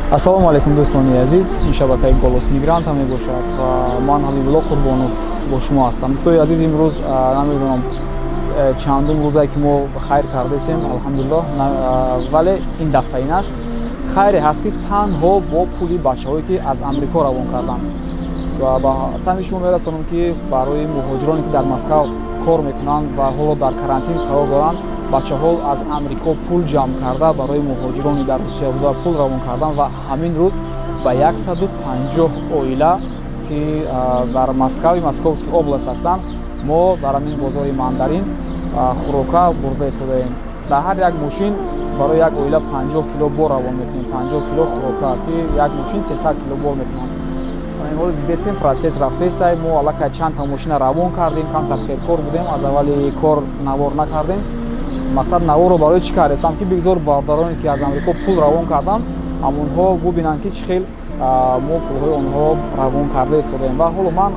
Ассалому алайкум дӯстони азиз, ин шабакаи Голос Мигранта мебошад ва ман Ҳабибулло Қурбонов бо шумо ҳастам. Дӯстони азиз, имрӯз намедонам чандум рӯзае ки мо хайр кардесем, алҳамдулиллоҳ, вале ин дафъаинаш хайре ҳаст ки танҳо бо пули бачаҳое ки аз Амрико равон карданд. Ва ба сами шумо мерасонам ки барои муҳоҷироне ки дар Москав кор мекунанд ва ҳоло дар карантин қарор доранд, бачаҳо аз Амрико пул ҷамъ карда барои муҳоҷирони дар Русия буда пул равон кардан ва ҳамин рӯз ба 150 оила ки дар Москави Московскии област ҳастанд, мо дар ҳамин бозори Мандарин хӯрока бурда истодаем. Дар ҳар як мошин барои як оила 50 кило бор равон мекунем, 50 кило хӯрока ки як мошин 300 кило бор мекунанд. Ҳоло дидесем процесс рафтесай, мо аллакай чандта мошина равон кардем, камтар серкор будем, аз аввали кор навор накардем. Мақсад наворро барои чӣ кардесам ки бигзор бардороне ки аз Амрико пул равон карданд, ҳамонҳо бубинанд ки чӣ хел мо пулҳои онҳоро равон карда истодаем. Ва ҳоло ман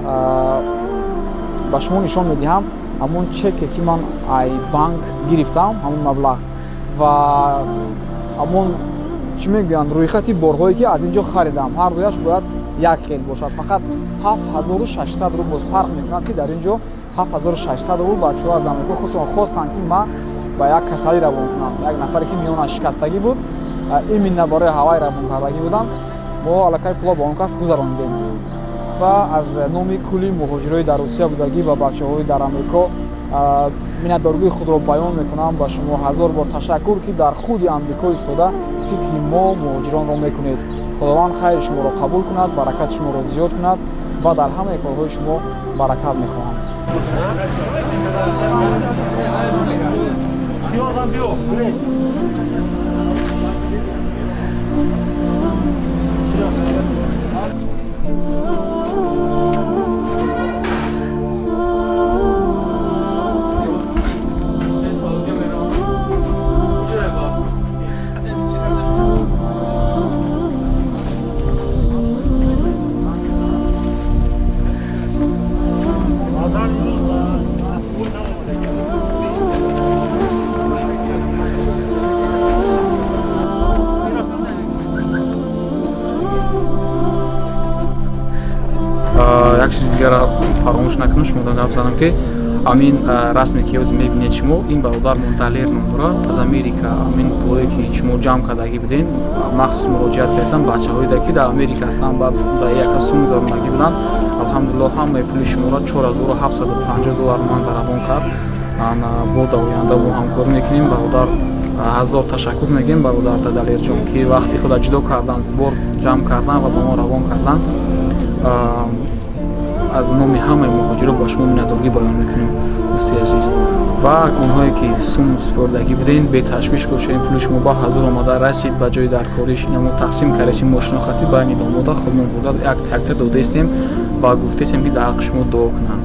ба шумо нишон медиҳам ҳамон чеке ки ман ай банк гирифтам, ҳамон маблағ ва ҳамон чӣ мегӯянд рӯйхати борҳое ки аз ин ҷо харидам. Ҳар дуяш бояд як хел бошад. Фақат 7600 рубл фарқ мекунад ки дар ин ҷо 7600 рубл бачаҳо аз Амрико худшон хостанд ки ман ба як касалӣ равон кунам. Як нафаре ки миёнаш шикастагӣ буд, иминна барои ҳавай равон кардагӣ буданд, мо аллакай пуло ба он кас гузарондем. Ва аз номи кулли муҳоҷирои дар Русия будагӣ ва бачаҳои дар Амрико миннатдоригии худро баён мекунам. Ба шумо ҳазор бор ташаккур ки дар худи Амрико истода фикри мо муҳоҷиронро мекунед. Худованд хайри шуморо қабул кунад, баракати шуморо зиёд кунад ва дар ҳамаи корҳои шумо баракат мехоҳам. Як чизи дигара фаромӯш накунам, шумо дорам гап занам ки амин расме ки ҳозир мебинед шумо, ин бародар Монталер ном дорад аз Америка. Амин пулое ки шумо ҷамъ кардагӣ буден, махсус муроҷиат кардам бачаҳое ки дар Америка ҳастанд, баъд ба яка сум гузаронагӣ буданд. Алҳамдулиллоҳ ҳамаи пули шуморо 4750 доллар ман равон кард. Бода оянда бо ҳамкорӣ мекунем. Бародар ҳазор ташаккур мегӯем бародар Дадалерҷон ки вақти худа ҷудо кардан, збор ҷамъ кардан ва ба мо равон кардан. аз номи ҳамаи муҳоҷиро ба шумо миннатдоригӣ баён мекунем дӯсти азиз. Ва онҳое ки сум супордагӣ будем, беташвиш бошед, пули шумо ба ҳазур омада расид ба ҷои даркориш. Ин мо тақсим кардем мошинохати байни домода худмон бурда якта додастем ва гуфтастем ки дар ҳаққи шумо дуо кунанд.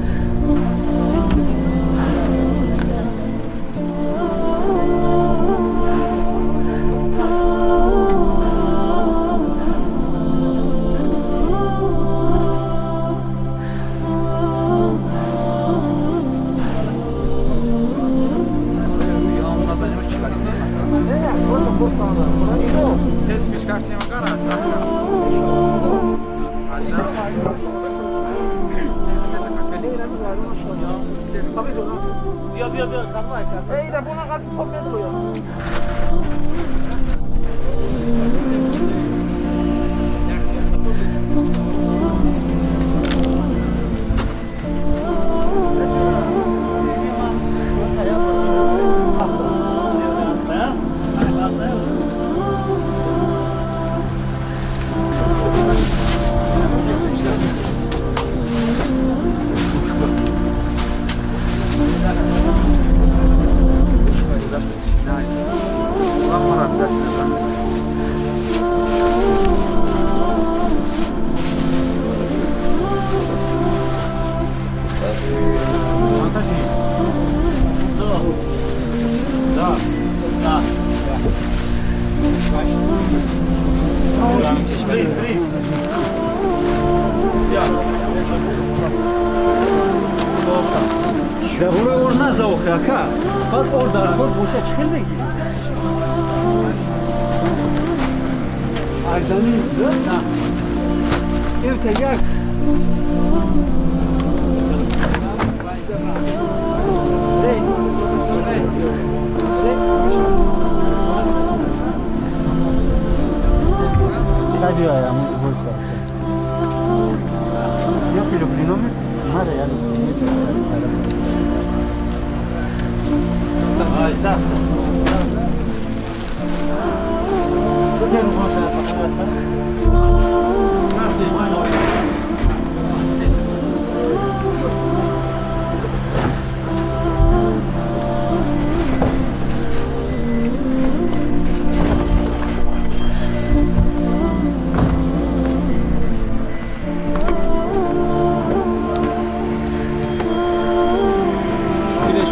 Aka, bak orada, boşa çıkır da gidiyor. ارزانی نه این تیار Stadio era molto forte. Io filo prima ma reale. Dai, dai. Perché non posso fare?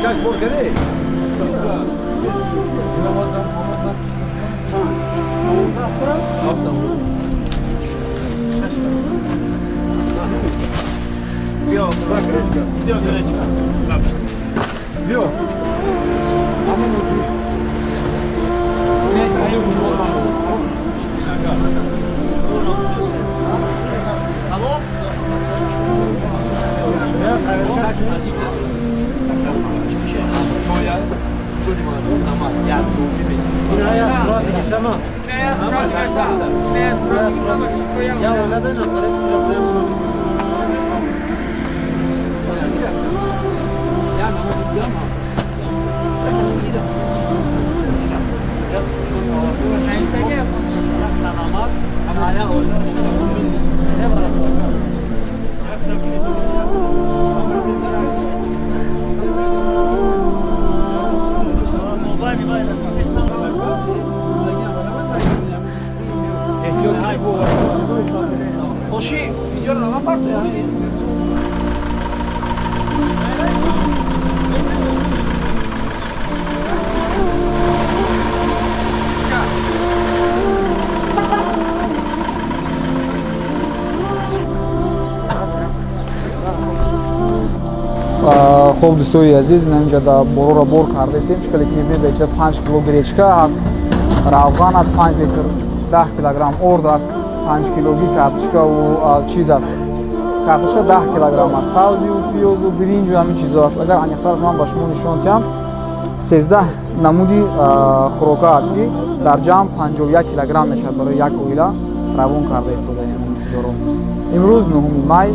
Kaç bol kere? Yok, bak Greçka. Yok Greçka. Yok. Ama bu ne kayıyor bu olan? Alo? Ya, kaç Binaya surat geçemem. Binaya surat geçemem. Binaya surat geçemem. Ya ona da ne yapalım? Ya Così, migliore da una parte e anche خب دوستای عزیز اینجا دا برو را بر کردیم شکلی که بیچه 5 کیلو گریچکا هست روغن از 5 لیتر 10 کیلوگرم ارد است 5 کیلوگی کارتشکا و چیز است کارتشکا 10 کیلوگرم است سبزی و پیاز و برنج و همین چیزا است اگر انیقترش من با شما نشون دهم 13 نمودی خوراکا است که در جمع 51 کیلوگرم میشد برای یک اویلا روان کرده است امروز 9 مای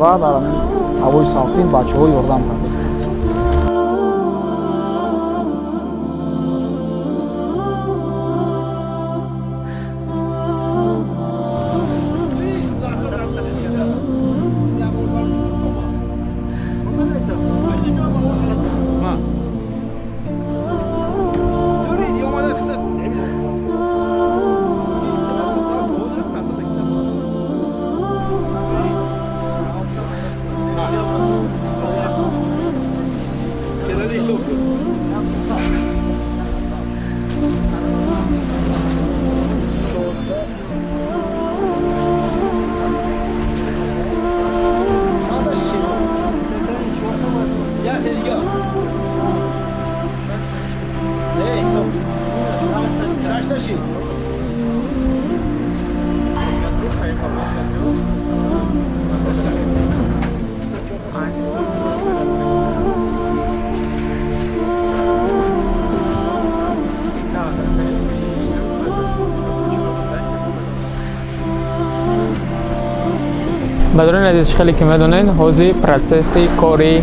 و در همین هوای ساختین بچه‌ها یاردم کرده است. بدرون عزیز خیلی که میدونین حوزه پروسسی کاری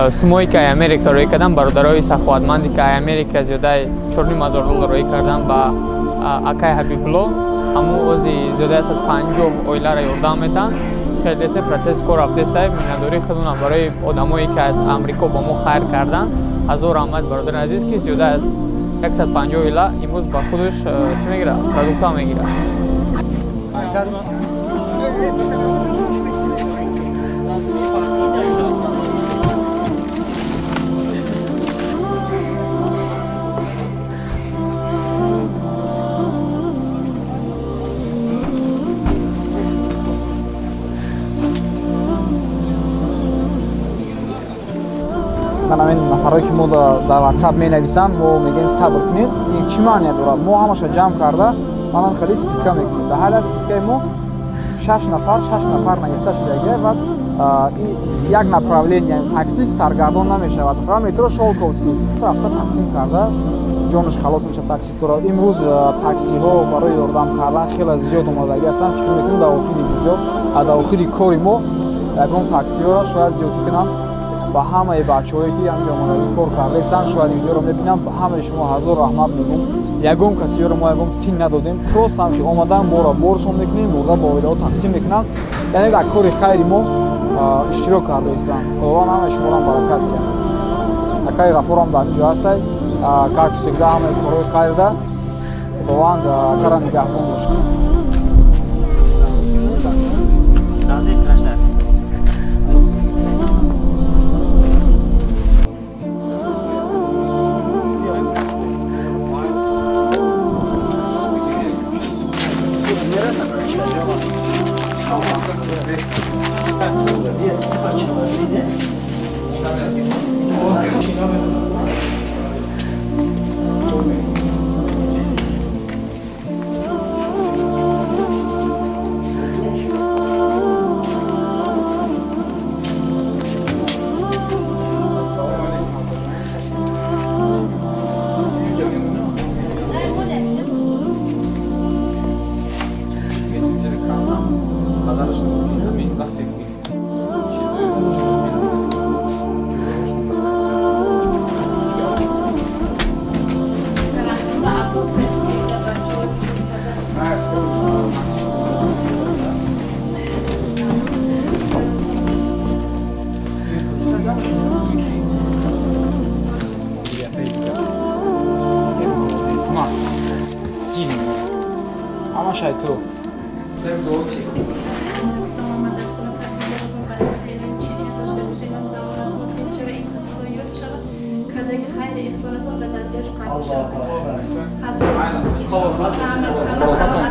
سموی که امریکا روی کردن برادرای سخاوتمندی که امریکا زیاده 4,500 دلار روی کردن با اکای حبیبلو همو حوزه زیاده 150 اویلا را یاردم میتن خیلی سه پروسس کار رفته است مینداری خودمون برای آدمایی که از امریکا با ما خیر کردن از او رحمت برادر عزیز که زیاده از 150 اویلا امروز با خودش چی میگیره پروداکت میگیره من همین نفرهایی که ما در واتساپ می نویسند ما میگیم صبر کنید این چی معنی دارد ما همش جمع کرده манам хеле списка мекунем. Дар ҳар спискаи мо 6 нафар наиста шудагия ва як направление таксист саргардон намешавад. Масалан метро Шолковский рафта тақсим карда ҷонаш халос мешавад таксистора. Имрӯз таксиҳо барои ёрдам кардан хеле зиёд омадагӣ ҳастанд. фикр мекунам дар охири видео дар охири кори мо ягон таксиҳоро шояд зиёдӣ кунам ба ҳамаи бачаҳое ки ҳамҷо омадагӣ кор кардаистанд. шояд видеоро мебинам. ба ҳамаи шумо ҳазор раҳмат мегӯм. ягон касиёро мо ягон тин надодем. простам ки омадан боршон мекунем бурда бо оилаҳо тақсим мекунанд. яъне дар кори хайри мо иштирок кардаистанд. худованд ҳамаи шуморо баракат диҳад. акаи ғафурам дар инҷо ҳастай. как всегда ҳамаи корҳои хайрда худованд акара нигаҳбон бошад. Шайту.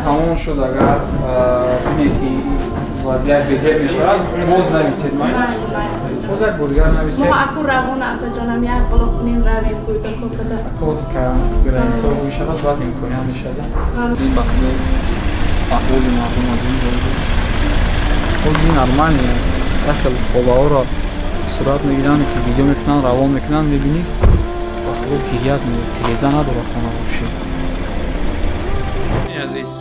Тамом шуд агар бинед ки вазъият беҳтар мешавад боз нависед май боз як бор дигар нависед аку равона акаҷонам як блок кунем равем кӯйда кӯкада котка граница мешавад баъд имконият мешавад ин бахне аҳволи мардум аз ин ҳозир ин армания як хел фолаҳоро сурат мегиранд ки видео мекунанд равон мекунанд мебинӣ ба худ гирьят теза надора хона бошед. азиз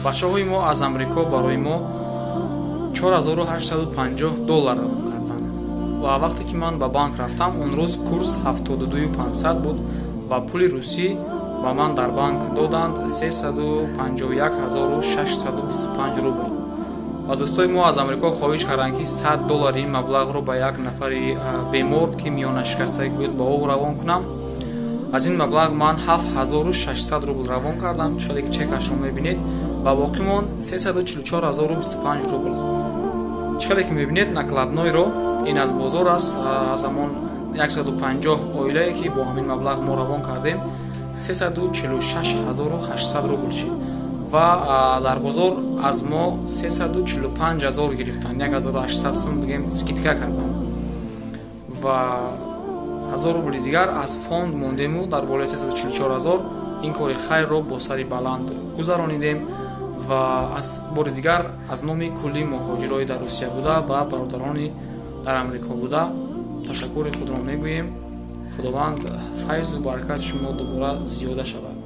бачаҳои мо аз амрико барои мо $4850 равон карданд ва вақте ки ман ба банк рафтам он рӯз курс 72500 буд ва пули русӣ ба ман дар банк доданд 351625 рубл ва дӯстои мо аз амрико хоҳиш карданд ки $100 ин маблағро ба як нафари бемор ки миёна шикастагӣ буд ба ӯ равон кунам. аз ин маблағ ман 7600 рубл равон кардам чале ки чекашро мебинед ва боқӣ мон 344025 рубл. чале ки мебинед накладнойро ин аз бозор аст аз ҳамон 150 оилае ки бо ҳамин маблағ мо равон кардем 346800 рубл шид ва дар бозор аз мо 345000 гирифтанд 1800 сум бигем скидка кардам ва 1000 рубли дигар аз фонд мондему дар болои 344000 ин кори хайрро бо сари баланд гузаронидем ва аз бори дигар аз номи кулли муҳоҷирои дар русия буда ба бародарони дар амрико буда ташаккури худро мегӯем. худованд файзу баракати шумо дубора зиёда шавад.